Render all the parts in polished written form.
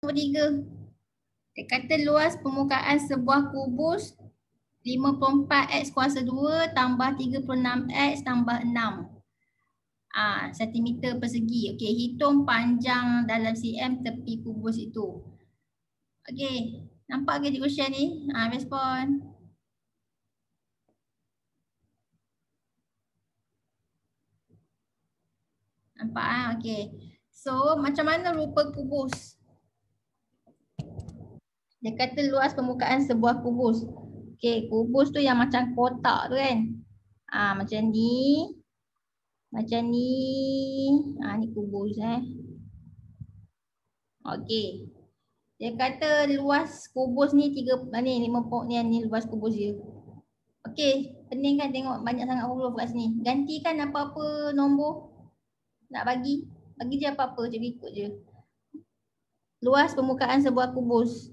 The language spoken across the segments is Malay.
Nombor 3. Dia kata luas permukaan sebuah kubus 54x kuasa 2 tambah 36x tambah 6 sentimeter persegi. Okey, hitung panjang dalam cm tepi kubus itu. Okey, nampak ke cikgu share ni? Respon. Nampak okey. So, macam mana rupa kubus? Dia kata luas permukaan sebuah kubus. Okey, kubus tu yang macam kotak tu kan. Macam ni. Macam ni. Ni kubus Okey. Dia kata luas kubus ni 5 ni luas kubus dia. Okey, pening kan tengok banyak sangat huruf kat sini. Gantikan apa-apa nombor nak bagi. Bagi je apa-apa, cikgu ikut je. Luas permukaan sebuah kubus.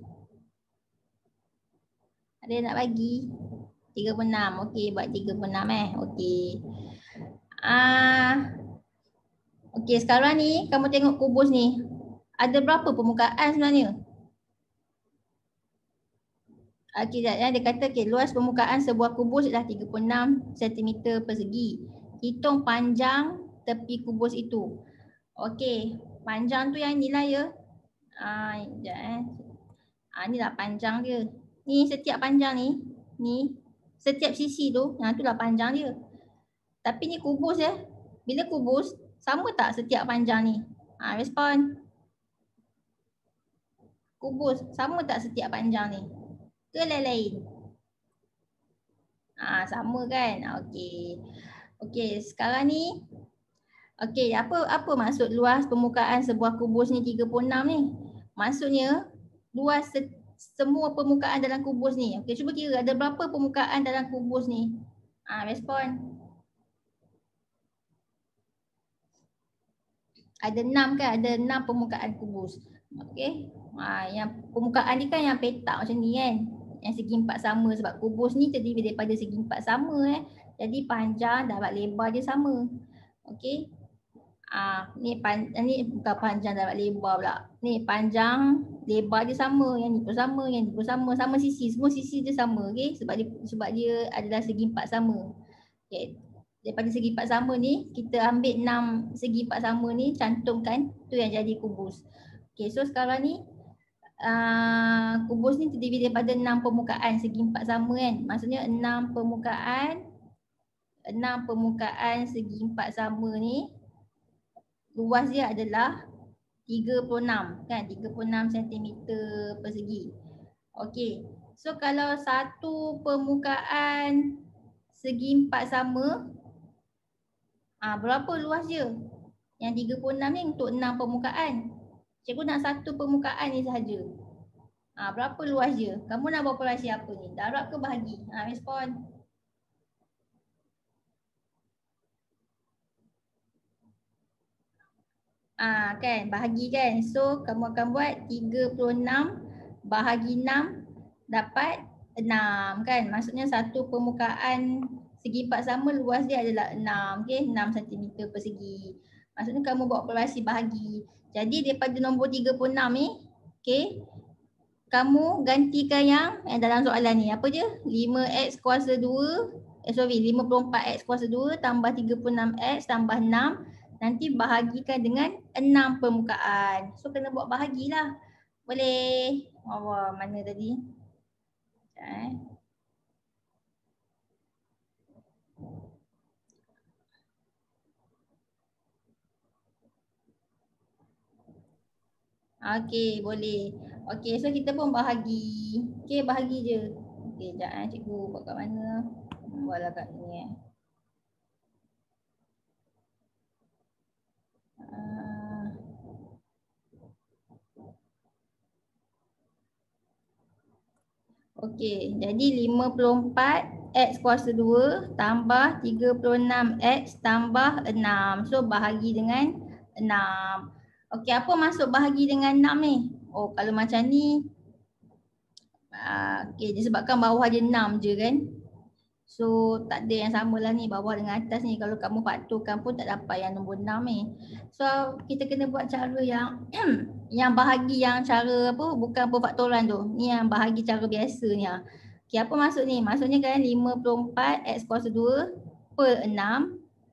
Ada yang nak bagi? 36. Okey, buat 36 Okey. Okey, sekarang ni kamu tengok kubus ni. Ada berapa permukaan sebenarnya? Okey, dia kata luas permukaan sebuah kubus adalah 36 cm persegi. Hitung panjang tepi kubus itu. Okey, panjang tu yang ni lah ya. Ni lah panjang dia. Ni setiap panjang ni. Ni setiap sisi tu, tu lah panjang dia. Tapi ni kubus Bila kubus, sama tak setiap panjang ni? Respon. Kubus, sama tak setiap panjang ni? Ke lain-lain? Sama kan? Okey. Okey, sekarang ni okey, apa maksud luas permukaan sebuah kubus ni 36 ni? Maksudnya luas semua permukaan dalam kubus ni. Okey, cuba kira ada berapa permukaan dalam kubus ni? Respon. Ada 6 kan? Ada 6 permukaan kubus. Okey. Yang permukaan ni kan yang petak macam ni kan? Yang segi empat sama sebab kubus ni terdiri daripada segi empat sama Jadi panjang dapat lebar dia sama. Okey. Ni bukan panjang dapat lebar pula. Ni panjang lebar dia sama, yang ni pun sama, yang ni pun sama, sama sisi, semua sisi dia sama okey sebab dia adalah segi empat sama. Okey. Daripada segi empat sama ni kita ambil 6 segi empat sama ni cantumkan tu yang jadi kubus. Okey, so sekarang ni kubus ni terdiri daripada 6 permukaan segi empat sama kan. Maksudnya 6 permukaan segi empat sama ni luas dia adalah 36 kan, 36 cm persegi. Okey. So kalau satu permukaan segi empat sama berapa luas dia? Yang 36 ni untuk 6 permukaan. Cikgu nak satu permukaan ni sahaja. Berapa luas dia? Kamu nak buat operasi apa ni? Darab ke bahagi? Respon. Kan, bahagi kan. So kamu akan buat 36 bahagi 6 dapat 6 kan. Maksudnya satu permukaan segi empat sama luas dia adalah 6. Okay, 6 cm persegi. Maksudnya kamu buat operasi bahagi. Jadi daripada nombor 36 ni, okay, kamu gantikan yang dalam soalan ni. Apa je? 5x kuasa 2, 54x kuasa 2 tambah 36x tambah 6. Nanti bahagikan dengan 6 permukaan. So kena buat bahagilah. Boleh? Mana tadi? Okey, boleh. Okey, so kita pun bahagi. Okey, bahagi je. Okey, sekejap cikgu buat kat mana? Buatlah kat ni Okey, jadi 54x kuasa 2 tambah 36x tambah 6. So bahagi dengan 6. Okey, apa maksud bahagi dengan 6 ni? Kalau macam ni, okey, disebabkan bawah dia 6 je kan. So tak ada yang sama lah ni, bawah dengan atas ni. Kalau kamu faktorkan pun tak dapat yang nombor 6 ni. So kita kena buat cara yang yang bahagi yang cara apa, bukan perfaktoran tu. Ni yang bahagi cara biasa ni lah. Okay, apa maksud ni? Maksudnya kan 54 X kuasa 2 per 6.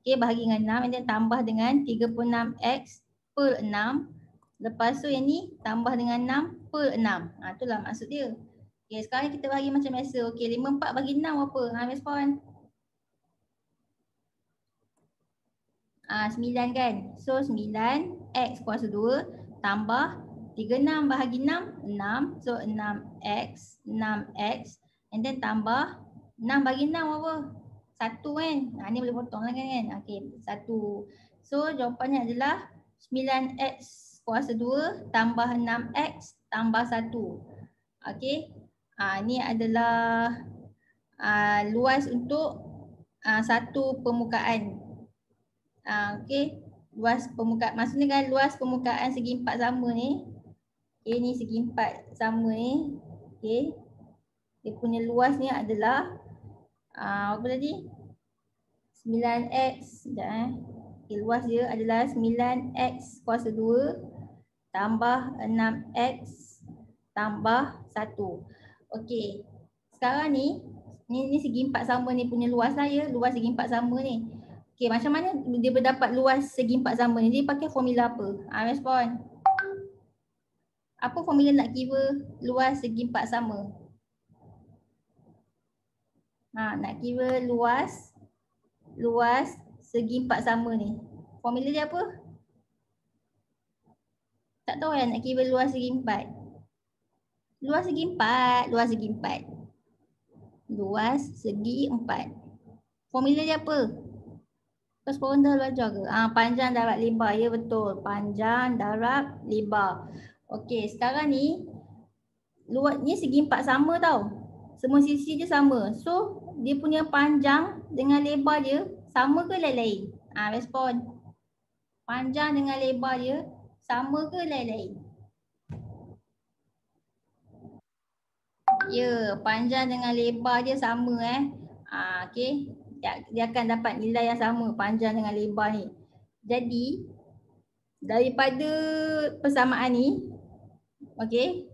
Okay, bahagi dengan 6 and then tambah dengan 36X per 6. Lepas tu yang ni tambah dengan 6 per 6. Itulah maksud dia. Okay, sekarang kita bagi macam biasa. Okay, 54 bagi 6 apa? Respon. 9 kan? So 9 X kuasa 2 tambah 36 bahagi 6, 6. So 6X, 6X. And then tambah 6 bagi 6 apa? 1 kan? Ni boleh potong lah kan? Okay, 1. So jawapannya adalah 9X kuasa 2 tambah 6X tambah 1. Okay. Ni adalah luas untuk satu permukaan. Okay, luas permukaan, maksudnya kan luas permukaan segi empat sama ni. Okay, ni segi empat sama ni. Okay, dia punya luas ni adalah apa tadi? 9X. Sekejap Okay, luas dia adalah 9X kuasa 2 tambah 6X tambah 1. Okey. Sekarang ni segi empat sama ni punya luas lah ya. Luas segi empat sama ni. Okey, macam mana dia berdapat luas segi empat sama ni? Dia pakai formula apa? Respon. Apa formula nak kira luas segi empat sama? Nak kira luas segi empat sama ni. Formula dia apa? Tak tahu nak kira luas segi empat. Luas segi empat. Luas segi empat. Formula dia apa? Lepas korang dah belajar ke? Panjang darab lebar. Ya betul. Panjang darab lebar. Okey, sekarang ni luas ni segi empat sama tau. Semua sisi dia sama. So, dia punya panjang dengan lebar dia sama ke lain-lain? Respon. Panjang dengan lebar dia sama ke lain-lain? Ya, panjang dengan lebar dia sama okey. Dia akan dapat nilai yang sama, panjang dengan lebar ni. Jadi daripada persamaan ni, okey,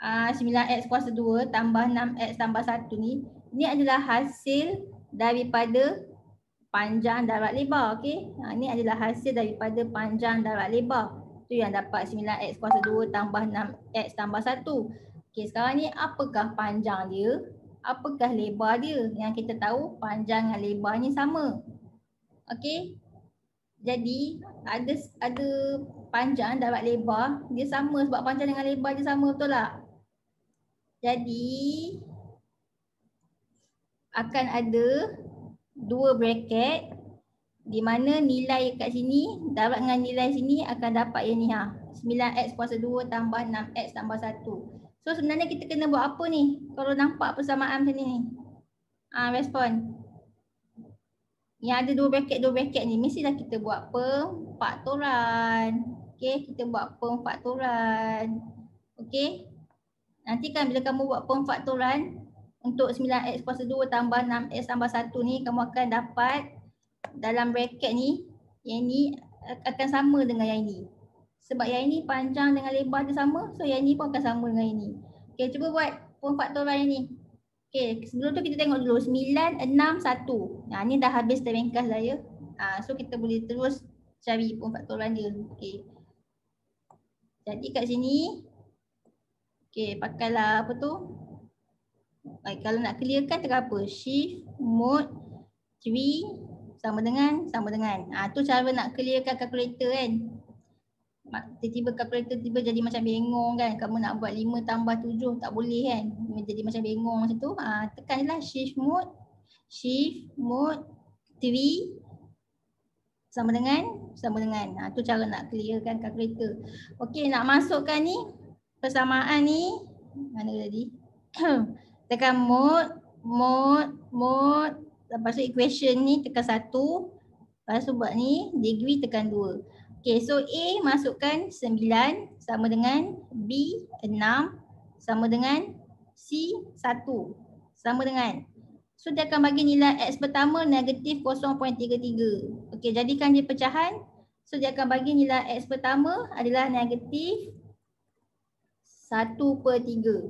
9X kuasa 2 tambah 6X tambah 1 ni adalah hasil daripada panjang darab lebar. Okey, ni adalah hasil daripada panjang darab lebar. Tu yang dapat 9X kuasa 2 tambah 6X tambah 1. Okey, sekarang ni apakah panjang dia? Apakah lebar dia? Yang kita tahu panjang dan lebar ni sama. Okey. Jadi ada panjang darab lebar dia sama sebab panjang dengan lebar dia sama, betul tak? Jadi akan ada dua bracket di mana nilai kat sini darab dengan nilai sini akan dapat yang ni 9X kuasa 2 tambah 6X tambah 1. So sebenarnya kita kena buat apa ni? Kalau nampak persamaan macam ni. Respon. Yang ada dua bracket ni mestilah kita buat perfaktoran. Okey, kita buat perfaktoran. Okey. Nanti kan bila kamu buat perfaktoran untuk 9X kuasa 2 tambah 6X tambah 1 ni, kamu akan dapat dalam bracket ni, yang ni akan sama dengan yang ni. Sebab yang ini panjang dengan lebar dia sama, so yang ni pun akan sama dengan yang ni. Okay, cuba buat perfaktoran yang ni. Okay, sebelum tu kita tengok dulu 9, 6, 1. Ni dah habis terringkas lah ya. So kita boleh terus cari perfaktoran dia. Okay. Jadi kat sini, okay, pakailah apa tu. Baik, kalau nak clearkan terapa? Shift, mode, 3 sama dengan. Tu cara nak clearkan kalkulator kan. Tiba-tiba kalkulator tiba jadi macam bengong kan. Kamu nak buat 5 tambah 7 tak boleh kan. Jadi macam bengong macam tu. Tekan je lah shift mode 3 sama dengan. Tu cara nak clearkan kalkulator. Okey, nak masukkan ni persamaan ni. Mana tadi? Tekan mode. Lepas tu equation ni tekan 1. Lepas tu buat ni degree tekan 2. Okay, so A masukkan 9 sama dengan B 6 sama dengan C 1 sama dengan. So dia akan bagi nilai X pertama negatif 0.33. Okey, jadikan dia pecahan. So dia akan bagi nilai X pertama adalah negatif 1/3.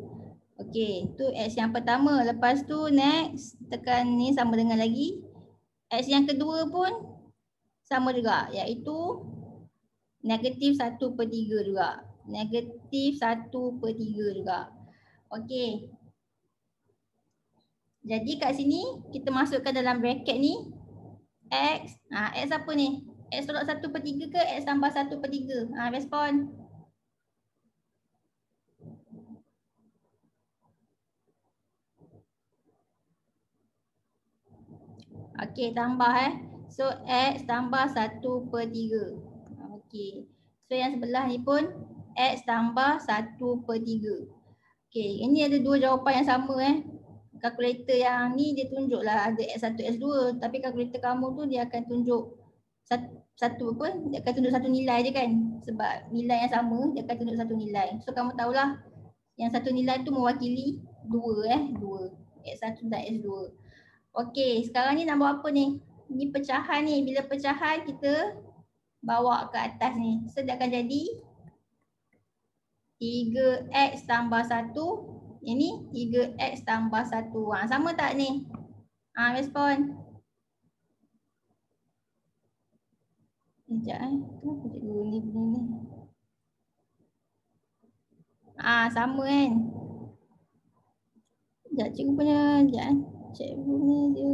Okey, tu X yang pertama. Lepas tu next, tekan ni sama dengan lagi. X yang kedua pun sama juga, iaitu negatif 1/3 juga. Negatif 1/3 juga. Okey. Jadi kat sini kita masukkan dalam bracket ni X. X apa ni? X tolak 1/3 ke X tambah 1/3? Respon. Okey, tambah So X tambah 1/3. Okey. So yang sebelah ni pun X tambah 1/3. Okey, ini ada dua jawapan yang sama Kalkulator yang ni dia tunjuklah ada X1, X2, tapi kalkulator kamu tu dia akan tunjuk satu apa? Dia akan tunjuk satu nilai je kan. Sebab nilai yang sama dia akan tunjuk satu nilai. So kamu tahulah yang satu nilai tu mewakili dua. X1 dan X2. Okey, sekarang ni nak buat apa ni? Ni pecahan ni. Bila pecahan kita bawa ke atas ni. So dia akan jadi 3X tambah 1. Ini 3X tambah 1. Sama tak ni? Respon. Sekejap Kenapa cikgu ni bunyi ni? Sama kan? Sekejap cikgu punya. Sekejap cikgu ni dia.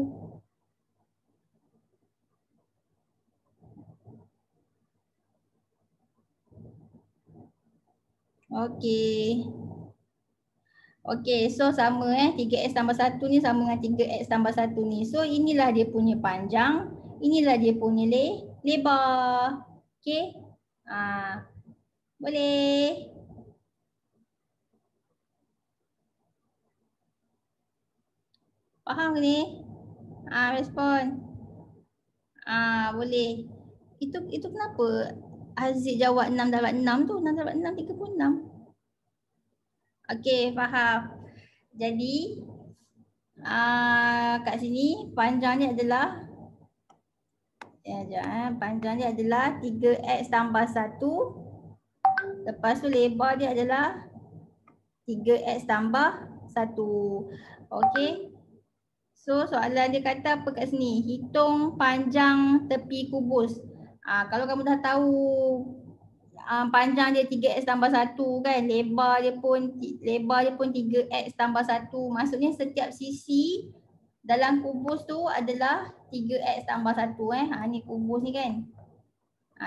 Okey. Okey, so sama 3X tambah 1 ni sama dengan 3X tambah 1 ni. So inilah dia punya panjang, inilah dia punya lebar. Okey. Boleh. Faham ke ni? Respon. Boleh. Itu kenapa Haziq jawab 6 darab 6 tu? 6 darab 6, 36. Okey, faham. Jadi kat sini panjang dia adalah panjang dia adalah 3X tambah 1. Lepas tu lebar dia adalah 3X tambah 1. Okey. So soalan dia kata apa kat sini? Hitung panjang tepi kubus. Kalau kamu dah tahu panjang dia 3X tambah 1 kan, lebar dia pun 3X tambah 1. Maksudnya setiap sisi dalam kubus tu adalah 3X tambah 1 ni kubus ni kan.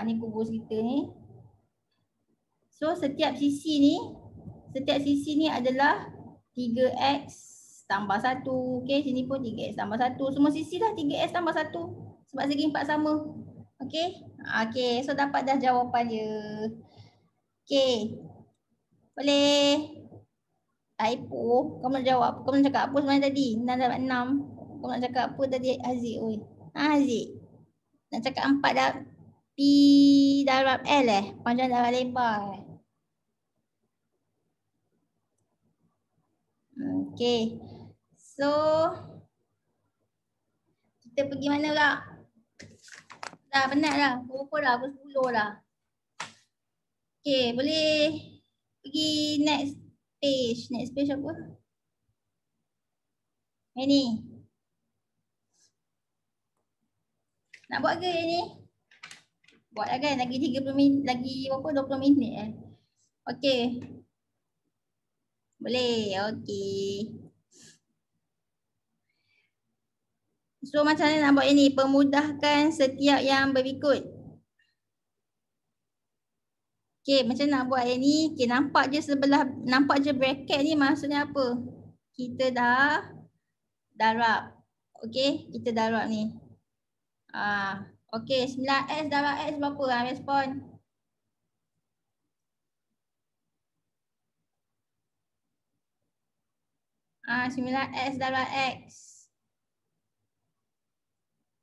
Ni kubus kita ni. So setiap sisi ni adalah 3X tambah 1. Okey, sini pun 3X tambah 1. Semua sisi dah 3X tambah 1. Sebab segi 4 sama. Okey. Okey, so dapat dah jawapan dia. Okey. Boleh. Typo. Kamu nak jawab. Kamu nak cakap apa sebenarnya tadi? 6 darab 6. Kamu nak cakap apa tadi Haziq? Haziq. Nak cakap 4 darab P darab L panjang darab lebar Okey. So kita pergi mana pula? Dah penat dah. Berapa dah? Pukul 10 dah. Okey, boleh pergi next page. Next page apa? Ni. Nak buat ke ni? Buat lah kan? Lagi 30 minit. Lagi berapa? 20 minit Okey. Boleh. Okey. So macam mana nak buat ini? Pemudahkan setiap yang berikut. Okey, macam nak buat yang ni? Okey, nampak je bracket ni maksudnya apa? Kita dah darab. Okey, kita darab ni. Okey, 9X darab X berapa? Respon. Ah, 9X darab X.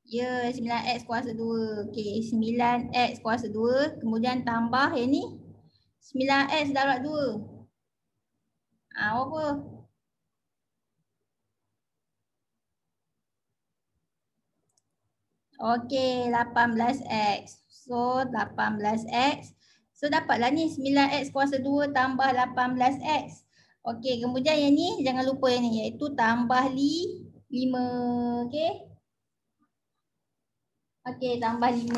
Ya, 9X kuasa 2. Okey, 9X kuasa 2. Kemudian tambah yang ni. 9X darab 2. Berapa? Okey, 18x. So 18x. So dapatlah ni 9x kuasa 2 tambah 18x. Okey, kemudian yang ni jangan lupa yang ni iaitu tambah 5. Okey. Okey, tambah 5.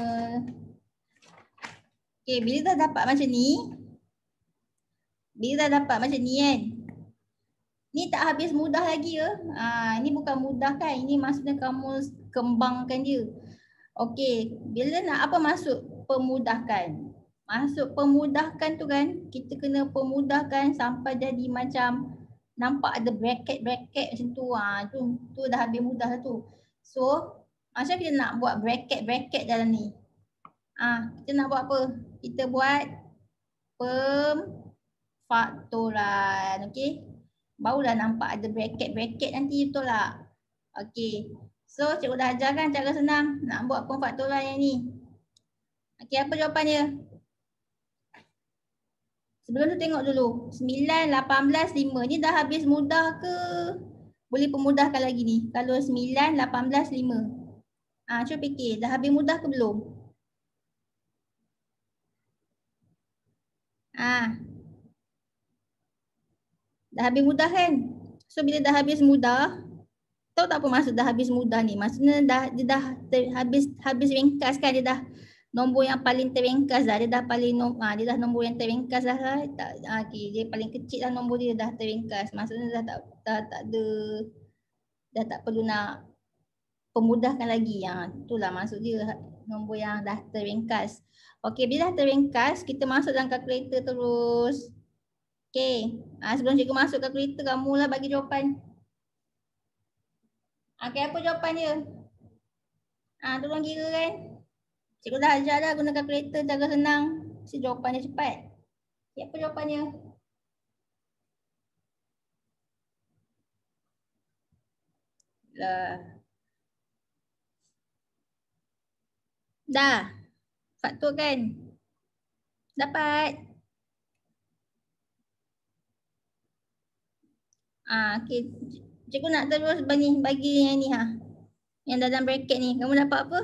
Okey, bila dah dapat macam ni. Bila dah dapat macam ni kan. Ni tak habis mudah lagi ya. Ini bukan mudah kan. Ini maksudnya kamu kembangkan dia. Okey, bila nak apa masuk pemudahkan? Masuk pemudahkan tu kan, kita kena pemudahkan sampai jadi macam nampak ada bracket-bracket macam tu. Tu dah habis mudah lah tu. So, macam kita nak buat bracket-bracket dalam ni. Kita nak buat apa? Kita buat pemfaktoran, okey? Barulah nampak ada bracket-bracket nanti, betul tak? Okey. So, cikgu dah ajarkan cara senang nak buat pemfaktoran yang ni. Okey, apa jawapan dia? Sebelum tu tengok dulu. 9, 18, 5. Ni dah habis mudah ke? Boleh pemudahkan lagi ni. Kalau 9, 18, 5. Cuba fikir. Dah habis mudah ke belum? Dah habis mudah kan? So bila dah habis mudah, tahu tak apa maksud dah habis mudah ni? Maksudnya dia dah habis ringkas kan, dia dah nombor yang paling terringkas dah. Dia dah paling dia dah nombor yang terringkas dah. Okey, dia paling kecil lah nombor dia dah terringkas. Maksudnya dah tak ada, dah tak perlu nak pemudahkan lagi. Itulah maksud dia, nombor yang dah terringkas. Okey, bila dah terringkas, kita masuk dalam kalkulator terus. Okey, sebelum cikgu masuk kalkulator, kamulah bagi jawapan. Okey, apa jawapan dia? Tolong kira kan. Cikgu dah ajar dah guna kalkulator cara senang. Si jawapan dia cepat. Okay, apa jawapannya? Dah. Faktor kan? Dapat. Okay. Cikgu nak terus bagi yang ni Yang dalam bracket ni. Kamu dapat apa?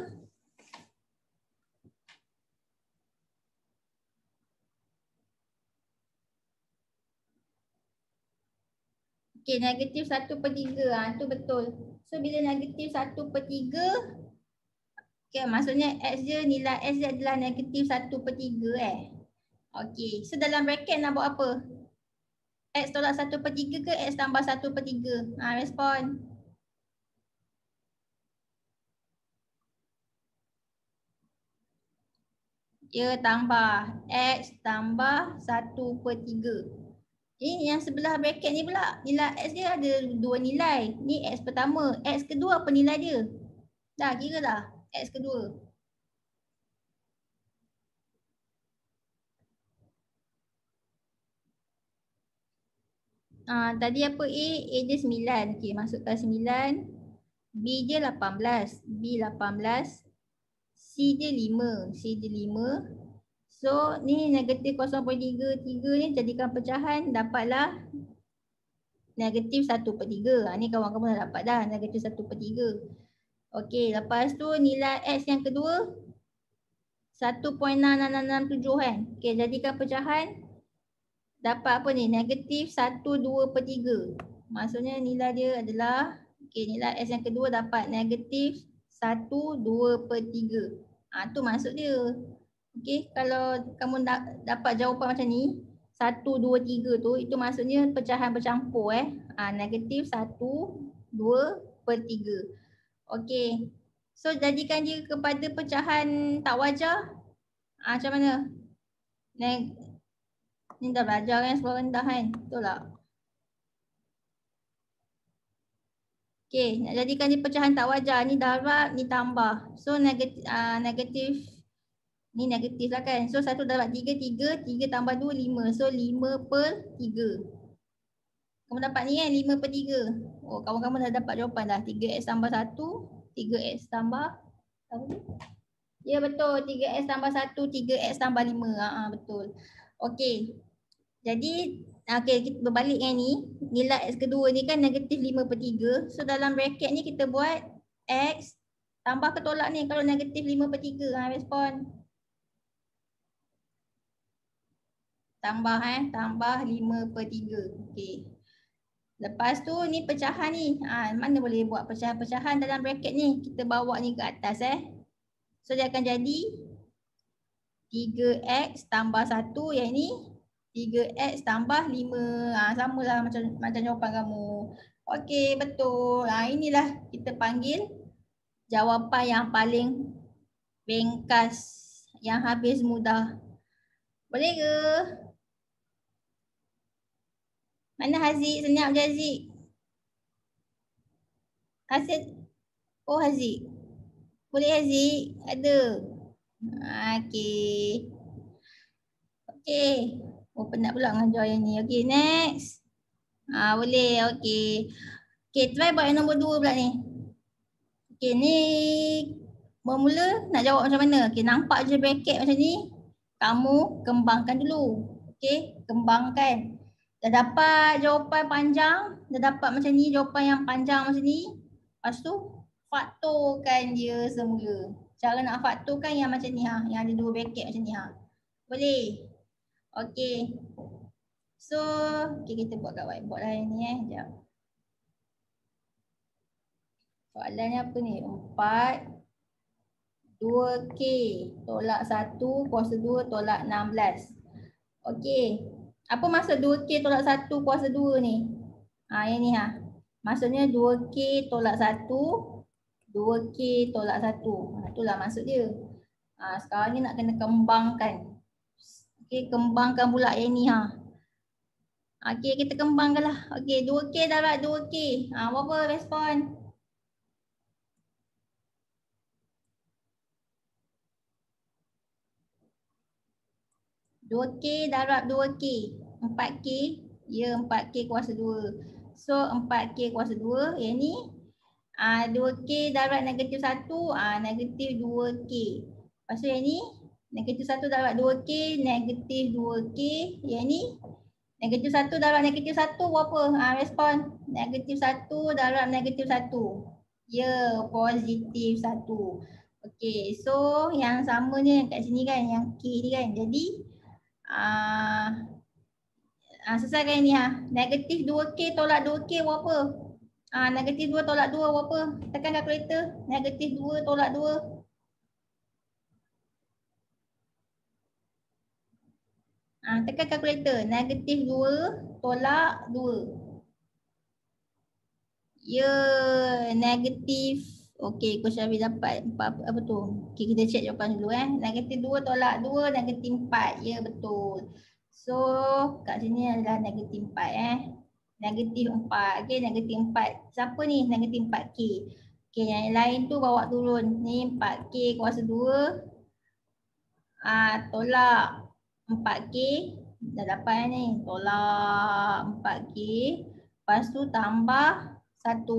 Okay, negatif 1/3. Tu betul. So, bila negatif 1/3, okay, maksudnya X dia, nilai X dia adalah negatif 1/3 Okay, so dalam bracket nak buat apa? X tolak 1/3 ke X tambah 1/3? Respon. Dia tambah X tambah 1/3. Ini yang sebelah bracket ni pula, nilai X dia ada dua nilai. Ni X pertama, X kedua apa nilai dia? Dah kira dah, X kedua. Tadi apa A? A dia 9. Okey, masukkan 9. B dia 18. B 18. C dia 5. C dia 5. So, ni negatif 0.33 ni jadikan pecahan, dapatlah negatif 1/3. Ni kawan-kawan dah dapat dah, negatif 1/3. Okey, lepas tu nilai X yang kedua 1.6667 kan. Okey, jadikan pecahan, dapat apa ni? Negatif 1/2/3. Maksudnya nilai dia adalah, nilai S yang kedua dapat negatif 1/2/3. Tu maksud dia. Okey, kalau kamu dapat jawapan macam ni, 1, 2, 3 tu, itu maksudnya pecahan bercampur negatif 1/2/3. Okey. So jadikan dia kepada pecahan tak wajar. Macam mana? Ni dah belajar kan sekolah rendah kan? Betul tak? Okey, nak jadikan dia pecahan tak wajar. Ni darab, ni tambah. So negatif ni negatif lah kan. So 1 darab 3, 3. 3 tambah 2, 5. So 5/3. Kamu dapat ni kan, 5/3. Oh, kamu-kamu dah dapat jawapan dah. 3x tambah 1, 3x tambah apa tu? Ya betul, 3x tambah 1, 3x tambah 5. Betul. Okey. Jadi, kita berbalik yang ni. Nilai X kedua ni kan negatif 5/3. So dalam bracket ni kita buat X Tambah ke tolak ni kalau negatif 5/3. Respon. Tambah tambah 5/3. Okey. Lepas tu ni pecahan ni. Mana boleh buat pecahan-pecahan dalam bracket ni. Kita bawa ni ke atas So dia akan jadi 3x tambah 1 yang ni 3x tambah 5. Samalah macam jawapan kamu. Okey, betul. Inilah kita panggil jawapan yang paling ringkas, yang habis mudah. Boleh ke? Mana Haziq? Senyap je Haziq. Hasil. Oh Haziq. Boleh Haziq? Ada. Okey. Okey. Oh penat pula mengajar yang ni. Okey, next. Boleh. Okey. Okey, try buat yang nombor 2 pula ni. Okey, ni bermula nak jawab macam mana? Okey, nampak je bracket macam ni. Kamu kembangkan dulu. Okey, kembangkan. Dah dapat jawapan panjang, dah dapat macam ni jawapan yang panjang macam ni. Lepas tu faktorkan dia semula. Cara nak faktorkan yang macam ni yang ada 2 bracket macam ni Boleh? Okey. So, okey kita buat kat whiteboard lah yang ni Sekejap. Soalannya apa ni? 4 2K tolak 1 kuasa 2 tolak 16. Okey. Apa maksud 2K tolak 1 kuasa 2 ni? Yang ni Maksudnya 2K tolak 1 2K tolak 1. Itulah maksud dia. Sekarang ni nak kena kembangkan. Okey, kembangkan pula yang ni Okey, kita kembangkan lah. Okey, 2K darab 2K. Berapa respon? K darab 2K. 4K. Ya, 4K kuasa 2. So, 4K kuasa 2. Yang ni 2K darab negatif 1. Negatif 2K. Lepas tu yang ni negatif 1 darab 2K. Negatif 2K. Yang ni negatif 1 darab negatif 1 berapa? Respon. Negatif 1 darab negatif 1. Ya, positif 1. Okey, so yang sama ni yang kat sini kan, yang K ni kan. Jadi selesaikan ini Negatif 2K tolak 2K berapa? Negatif 2 tolak 2 berapa? Tekan kalkulator. Negatif 2 tolak 2. Tekan kalkulator. Negatif 2 tolak 2. Ya, negatif. Okey, Coach Syafie dapat apa tu? Okey, kita check jawapan dulu Negatif 2 tolak 2, negatif 4. Ya, betul. So, kat sini adalah negatif 4 Negatif 4. Okey, negatif 4. Siapa ni? Negatif 4K. Okey, yang lain tu bawa turun. Ni 4K kuasa 2. Tolak 4K. Dah dapat ni. Tolak 4K. Lepas tu tambah 1.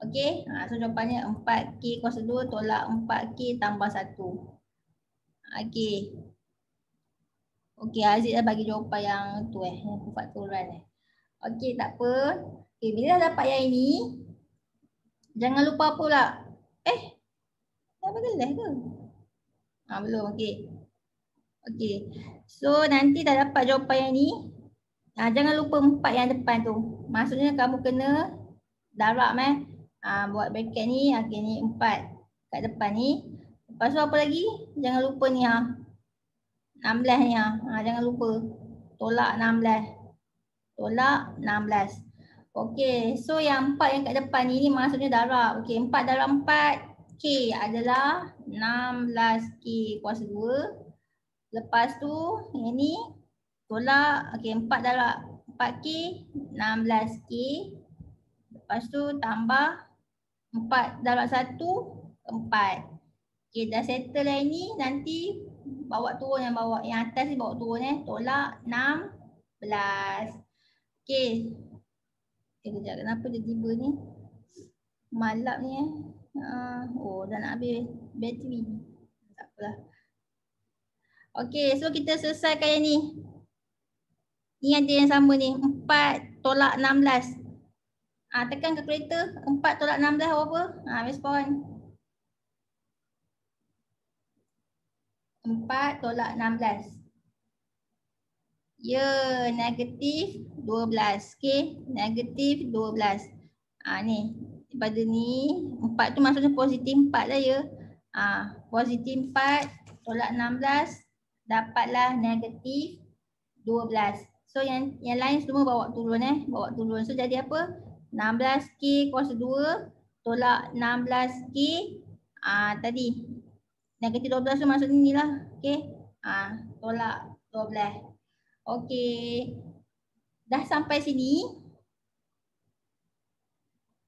Okey. So jawapannya 4K kuasa 2 tolak 4K tambah 1. Okey. Okey, Aziz dah bagi jawapan yang tu yang faktoran Okey, tak apa. Okey, bila dah dapat yang ini, jangan lupa apa pula? Dah bagi kelas ke? Belum. Okey. Okey. So nanti dah dapat jawapan yang ni. Jangan lupa 4 yang depan tu. Maksudnya kamu kena darab buat bracket ni. Okey, ni 4 kat depan ni. Lepas tu apa lagi? Jangan lupa ni 16 ni jangan lupa. Tolak 16. Tolak 16. Okey, so yang 4 yang kat depan ni maksudnya darab. Okey, 4 darab 4 K adalah 16K kuasa 2. Lepas tu yang ni tolak. Okey, 4 darab 4K 16K. Lepas tu tambah 4 darab 1 4. Okey, dah settle yang ni. Nanti bawa turun yang atas ni bawa turun tolak 16. Okey. Kejap, kenapa dia tiba ni? Malap ni dah nak habis bateri. Tak apalah. Okey, so kita selesaikan yang ni. Ni ada yang sama ni. 4 tolak 16. Tekan kalkulator. 4 tolak 16 berapa? Respon. 4 tolak 16. Ya, negatif 12. Okey, negatif 12. Ni, pada ni 4 tu maksudnya positif 4 lah ya. Positif 4 tolak 16 dapatlah negatif 12. So yang lain semua bawa turun bawa turun. So jadi apa? 16K kuasa 2 tolak 16K tadi negatif 12 tu maksudnya ni lah. Okey. Tolak 12. Okey. Dah sampai sini.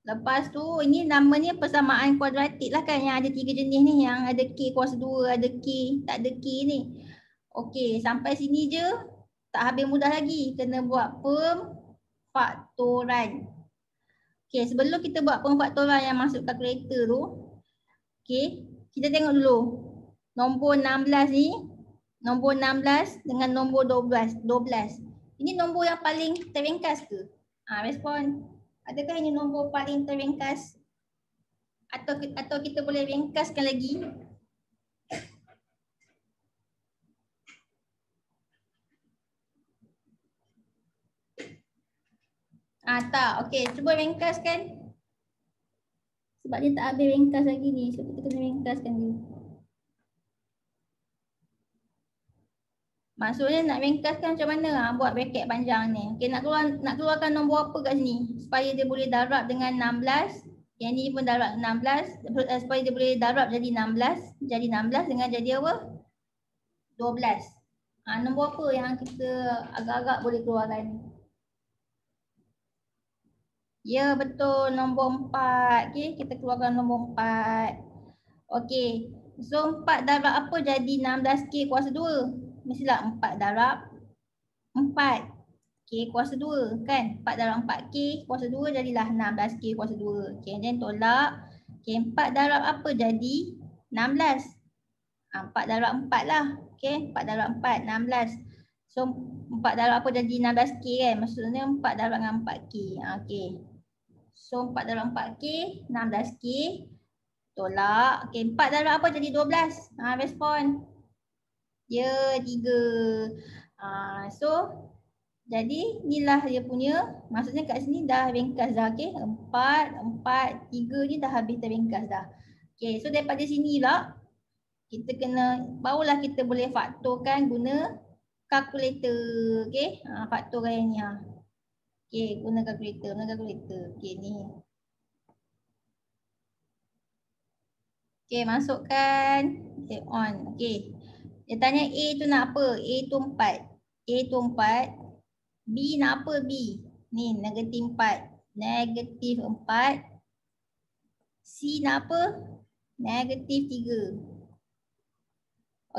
Lepas tu ini namanya persamaan kuadratik lah kan, yang ada 3 jenis ni, yang ada K kuasa 2, ada K, tak ada K ni. Okey, sampai sini je. Tak habis mudah lagi, kena buat pemfaktoran. Okey, sebelum kita buat pemfaktoran yang masuk kalkulator tu, okey, kita tengok dulu. Nombor 16 ni, nombor 16 dengan nombor 12. Ini nombor yang paling terringkas ke? Respon. Adakah ini nombor paling terringkas? Atau kita boleh ringkaskan lagi? Tak. Okey, cuba ringkaskan. Sebab dia tak habis ringkas lagi ni. So kita kena ringkaskan dulu. Maksudnya nak ringkaskan macam mana? Buat bracket panjang ni. Okey, nak keluarkan nombor apa kat sini? Supaya dia boleh darab dengan 16. Yang ni pun darab 16. Supaya dia boleh darab jadi 16. Jadi 16 dengan jadi apa? 12. Nombor apa yang kita agak-agak boleh keluarkan? Ya, betul, nombor 4. Okey, kita keluarkan nombor 4. Okey. So 4 darab apa jadi 16K kuasa 2? Mestilah 4 darab 4 K kuasa 2 kan? 4 darab 4K kuasa 2 jadilah 16K kuasa 2. Okey, then tolak. Okey, 4 darab apa jadi 16? 4 darab 4 lah. Okey, 4 darab 4, 16. So 4 darab apa jadi 16K kan? Maksudnya 4 darab dengan 4K. Okey. So 4 darab 4K, 16K. Tolak. Okey, 4 darab apa jadi 12? Respon. Ya, 3. So jadi inilah dia punya, maksudnya kat sini dah ringkas dah. Okey, 4, 4, 3 ni dah habis terringkas dah. Okey, so daripada sinilah kita kena, barulah kita boleh faktorkan guna kalkulator. Okey, faktorkan yang ni. Okey, guna kalkulator, Okey, ni. Okey, masukkan on. Okey. Dia tanya A tu nak apa? A tu 4. A tu 4. B nak apa B? Ni negatif 4. Negatif 4. C nak apa? Negatif 3.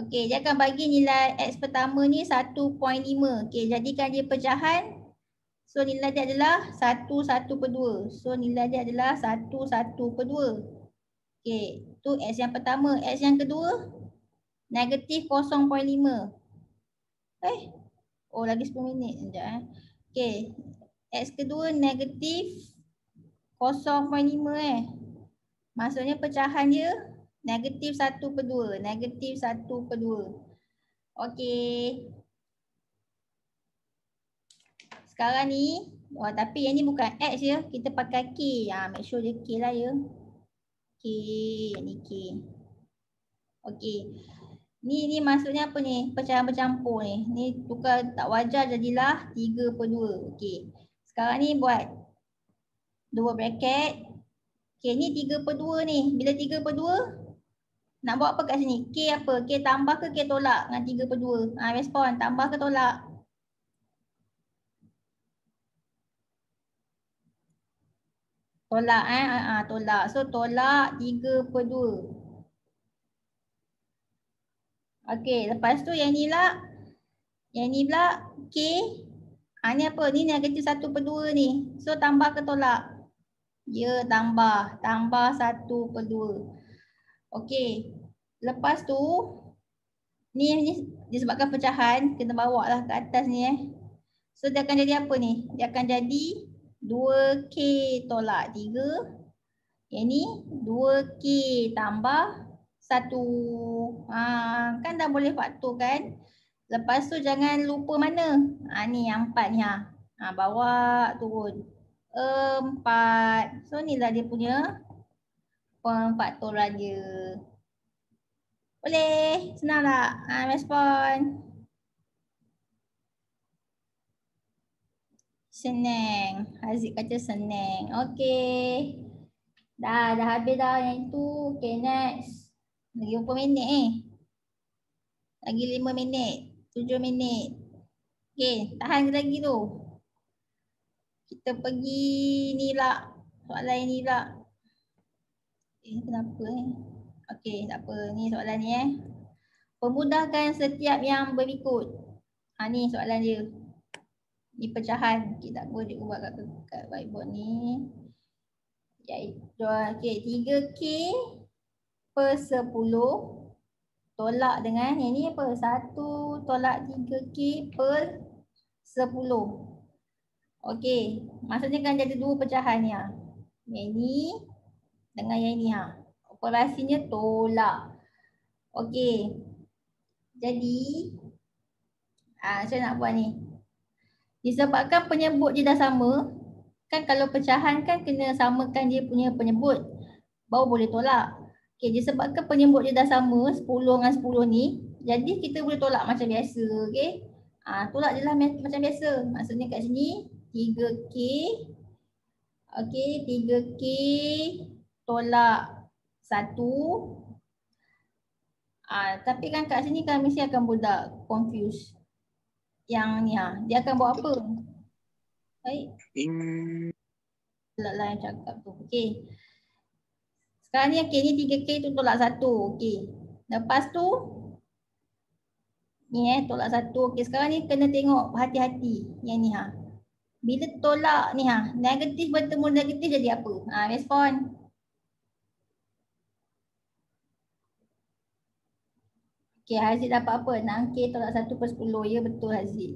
Okey, dia akan bagi nilai X pertama ni 1.5. Okey, jadikan dia pecahan. So nilai dia adalah 1/2. So nilai dia adalah 1/2. Okey, tu X yang pertama. X yang kedua negatif 0.5. Lagi 10 minit sekejap. Okey, X kedua negatif 0.5 Maksudnya pecahan dia negatif 1/2. Negatif 1/2. Okey. Sekarang ni, tapi yang ni bukan X ya. Kita pakai K. Make sure dia K lah ya. K, ni K. Okey. Ni maksudnya apa ni? Pecahan bercampur ni. Ni tukar tak wajar jadilah 3/2. Okey. Sekarang ni buat dua bracket. Okey, ni 3/2 ni. Bila 3/2 nak buat apa kat sini? K apa? K tambah ke K tolak dengan 3/2? Respon, tambah ke tolak? Tolak tolak. So tolak 3/2. Okey, lepas tu yang ni lah. Yang ni pula K. Ni apa? Ni negatif 1/2 ni. So tambah ke tolak? Ya, tambah. Tambah 1/2. Okey. Lepas tu ni disebabkan pecahan, kena bawa lah ke atas ni So dia akan jadi apa ni? Dia akan jadi 2K tolak 3. Yang ni 2K tambah 1. Kan dah boleh faktor kan. Lepas tu jangan lupa mana? Ni yang 4 ni bawa turun. 4. So ni lah dia punya pemfaktoran dia. Boleh? Senang tak? Respon. Senang. Haziq kata senang. Okey. Dah habis dah yang itu. Okay, next. Lagi berapa minit Lagi 5 minit. 7 minit. Okay, tahan lagi tu. Kita pergi ni lah. Soalan ni lah. Kenapa Okay, tak apa. Ni soalan ni Pemudahkan setiap yang berikut. Ni soalan dia. Ni pecahan. Okay, tak apa. Dia ubah kat whiteboard ni. Okay, 3K per 10 tolak dengan yang ni apa? 1 tolak 3K per 10. Okey, maksudnya kan jadi dua pecahan ni Yang ni dengan yang ni Operasinya tolak. Okey. Jadi saya nak buat ni. Disebabkan penyebut dia dah sama, kan kalau pecahan kan kena samakan dia punya penyebut baru boleh tolak. Okey, disebabkan penyebut dia dah sama 10 dengan 10 ni, jadi kita boleh tolak macam biasa. Okey. Tolak je lah macam biasa. Maksudnya kat sini 3K. Okey, 3K tolak 1. Tapi kan kat sini kan mesti akan budak confuse. Yang ni dia akan buat apa? Baik. Lah yang cakap tu. Okey. Sekarang ni okey, ni 3K tu tolak 1. Okey. Lepas tu ni tolak 1. Okey, sekarang ni kena tengok hati-hati yang ni Bila tolak ni negatif bertemu negatif jadi apa? Respon. Okey, Haziq dapat apa? 6K tolak 1 per 10. Ya, betul Haziq.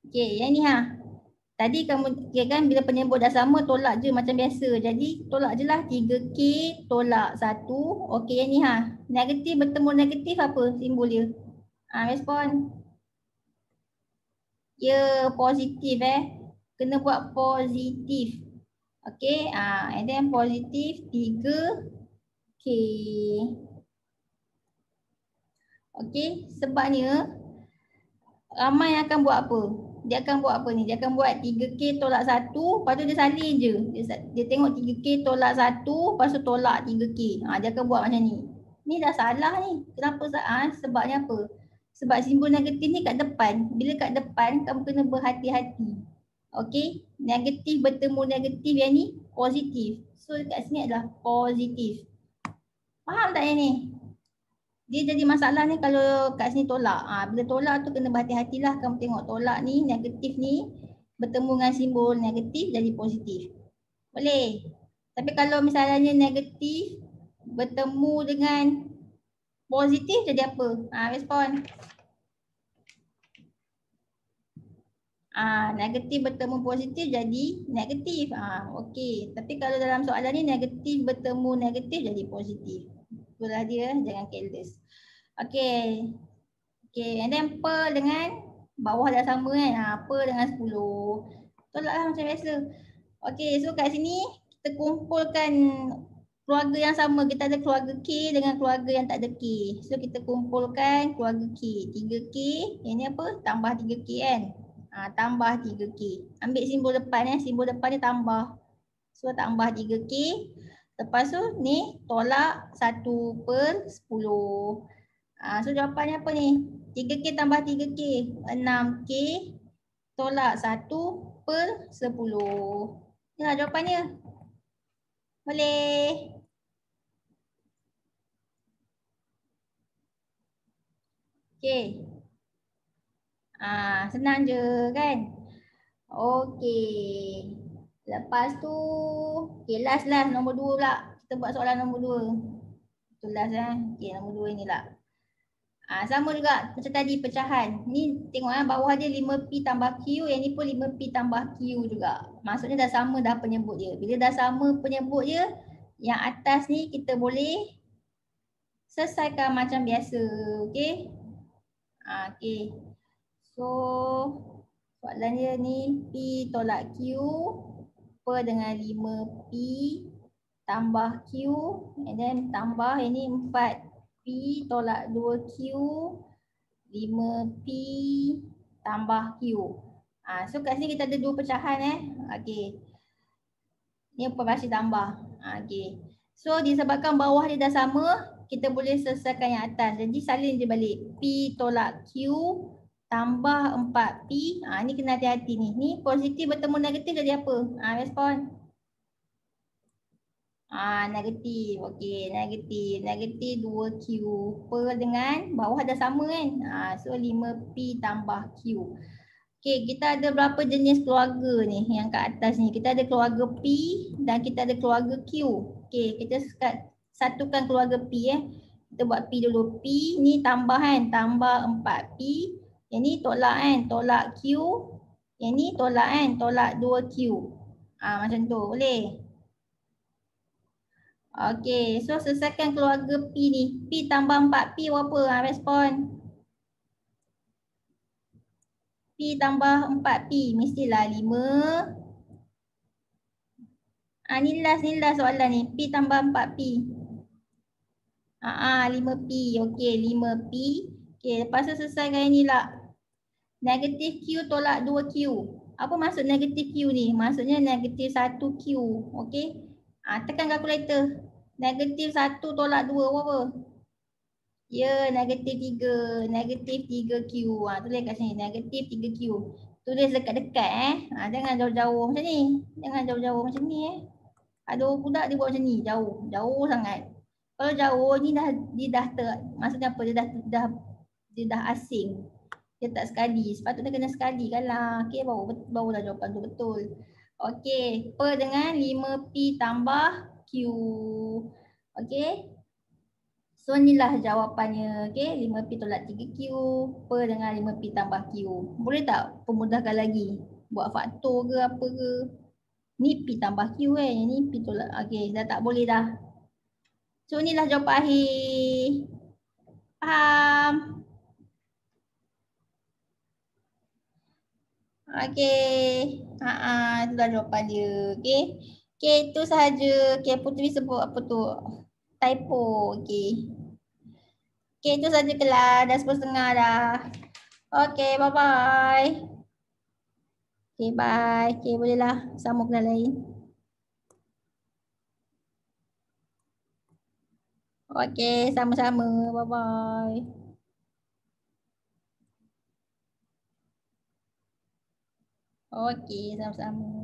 Okey, yang ni tadi kamu kan bila penyebut dah sama tolak je macam biasa. Jadi tolak je lah 3K tolak 1. Okey, yang ni negatif bertemu negatif apa simbol dia? Respon. Ya, positif Kena buat positif. Okey, and then positif 3K. Okey, sebabnya ramai akan buat apa? Dia akan buat apa ni? Dia akan buat 3K tolak 1, lepas tu dia salin je. Dia tengok 3K tolak 1, lepas tu tolak 3K. Dia akan buat macam ni. Ni dah salah ni. Kenapa salah? Sebabnya apa? Sebab simbol negatif ni kat depan. Bila kat depan, kamu kena berhati-hati. Okey, negatif bertemu negatif yang ni positif. So kat sini adalah positif. Faham tak yang ni? Dia jadi masalah ni kalau kat sini tolak. Bila tolak tu kena berhati-hatilah. Kamu tengok tolak ni, negatif ni bertemu dengan simbol negatif jadi positif. Boleh. Tapi kalau misalnya negatif bertemu dengan positif jadi apa? Respon. Negatif bertemu positif jadi negatif. Okey. Tapi kalau dalam soalan ni negatif bertemu negatif jadi positif. Itulah dia, jangan careless. Okey. Okey, and then per dengan bawah dah sama kan. Per dengan 10. Tolaklah macam biasa. Okey, so kat sini kita kumpulkan keluarga yang sama. Kita ada keluarga K dengan keluarga yang tak ada K. So kita kumpulkan keluarga K. 3K, yang ni apa? Tambah 3K kan. Tambah 3K. Ambil simbol depan simbol depan ni tambah. So tambah 3K. Lepas tu ni tolak 1 per 10. So jawapannya apa ni? 3K tambah 3K. 6K tolak 1 per 10. Inilah jawapannya. Boleh. Okey. Senang je kan? Okey. Lepas tu, okay, last nombor 2 pula. Kita buat soalan nombor 2. Itu last Okay, nombor 2 ni lah. Sama juga macam tadi pecahan. Ni tengok bawah dia 5P tambah Q, yang ni pun 5P tambah Q juga. Maksudnya dah sama dah penyebut dia. Bila dah sama penyebut dia, yang atas ni kita boleh selesaikan macam biasa. Okey. Okey. So soalan dia ni P tolak Q per dengan 5P tambah Q and then tambah ini 4P tolak 2Q 5P tambah Q. So kat sini kita ada dua pecahan Okey. Ni operasi tambah. Okey. So disebabkan bawah dia dah sama, kita boleh selesaikan yang atas. Jadi salin je balik. P tolak Q tambah 4P. Ni kena hati-hati ni. Ni positif bertemu negatif jadi apa? Respon. Negatif. Okey, negatif. Negatif 2Q per dengan bawah dah sama kan? So 5P tambah Q. Okey, kita ada berapa jenis keluarga ni yang kat atas ni? Kita ada keluarga P dan kita ada keluarga Q. Okey, kita satukan keluarga P Kita buat P dulu. P ni tambah kan, tambah 4P. Yang ni tolak kan, tolak Q. Yang ni tolak kan, tolak 2Q. Macam tu, boleh? Okey, so selesaikan keluarga P ni. P tambah 4P berapa? Respon. P tambah 4P mestilah 5. Ni last soalan ni. P tambah 4P. 5P. Okey, 5P. Okey, lepas tu selesaikan ini lah. Negatif Q tolak 2Q. Apa maksud negatif Q ni? Maksudnya negatif 1Q. Okey. Tekan kalkulator. Negatif 1 tolak 2 berapa? Ya, negatif 3. Negatif 3Q. Tulis kat sini. Negatif 3Q. Tulis dekat-dekat Jangan jauh-jauh macam ni. Jangan jauh-jauh macam ni Ada budak dia buat macam ni. Jauh. Jauh sangat. Kalau jauh ni maksudnya apa? Dia dah asing. Dia tak sekali. Sepatutnya kena sekali kan lah. Okey, barulah jawapan tu betul. Okey, per dengan 5P tambah Q. Okey. So inilah jawapannya. Okey, 5P tolak 3Q per dengan 5P tambah Q. Boleh tak pemudahkan lagi? Buat faktor ke apa ke? Ni P tambah Q Ni P tolak. Okey, dah tak boleh dah. So inilah jawapan akhir. Faham? Okey. Itulah jawapan dia. Okey. Okey, itu sahaja. Okey, Puteri sebut apa tu? Typo. Okey. Okey, itu sahaja kelas. Dah 10.30 dah. Okey, bye-bye. Okey, bye. Okey, bolehlah sambung kelas lain. Okey, sama-sama. Bye-bye. Okey, sama-sama.